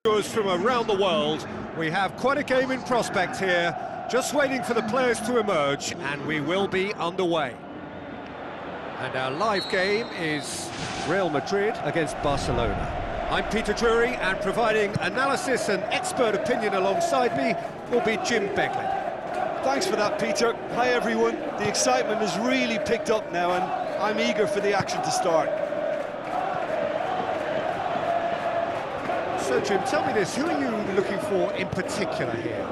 From around the world, we have quite a game in prospect here, just waiting for the players to emerge, and we will be underway. And our live game is Real Madrid against Barcelona. I'm Peter Drury, and providing analysis and expert opinion alongside me will be Jim Beglin. Thanks for that, Peter. Hi everyone. The excitement has really picked up now, and I'm eager for the action to start. So, Jim, tell me this, who are you looking for in particular here?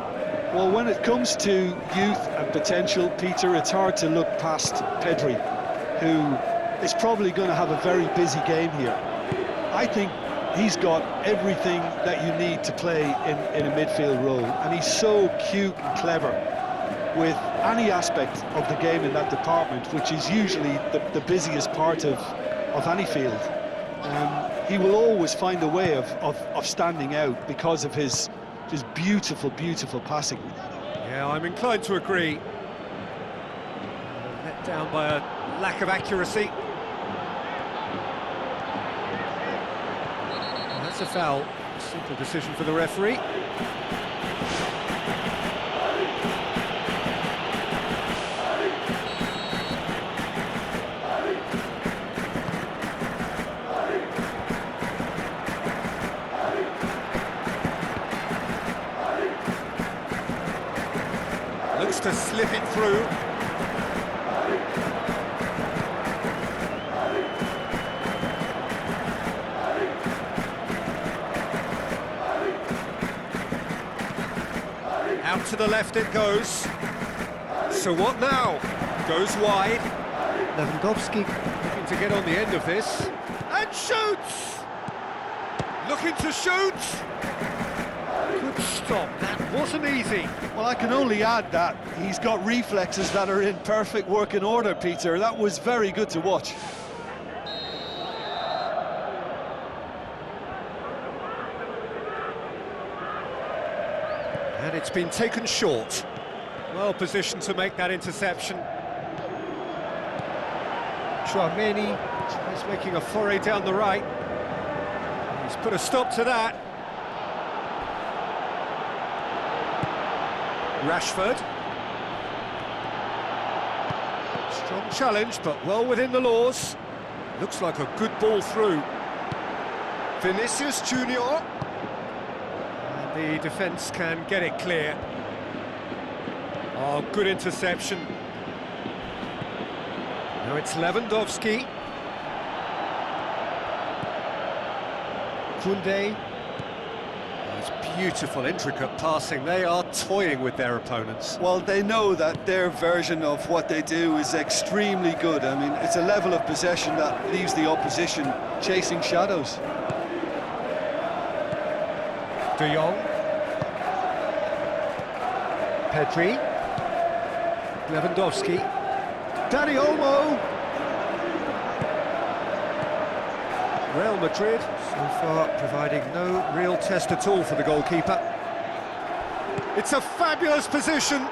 Well, when it comes to youth and potential, Peter, it's hard to look past Pedri, who is probably going to have a very busy game here. I think he's got everything that you need to play in a midfield role, and he's so cute and clever with any aspect of the game in that department, which is usually the busiest part of any field. He will always find a way of standing out because of his just beautiful passing. Yeah, I'm inclined to agree. Let down by a lack of accuracy. Well, that's a foul. Simple decision for the referee. Looks to slip it through. Out to the left it goes. So what now? Goes wide. Lewandowski looking to get on the end of this. And shoots! Looking to shoot! Good stop, that wasn't easy. Well, I can only add that he's got reflexes that are in perfect working order, Peter. That was very good to watch. And it's been taken short. Well positioned to make that interception. Tchouameni is making a foray down the right. He's put a stop to that. Rashford. Strong challenge, but well within the laws. Looks like a good ball through. Vinicius Junior. And the defence can get it clear. Oh, good interception. Now it's Lewandowski. Koundé. It's beautiful, intricate passing. They are toying with their opponents. Well, they know that their version of what they do is extremely good. I mean, it's a level of possession that leaves the opposition chasing shadows. De Jong. Pedri. Lewandowski. Dani Olmo. Real Madrid, so far, providing no real test at all for the goalkeeper. It's a fabulous position.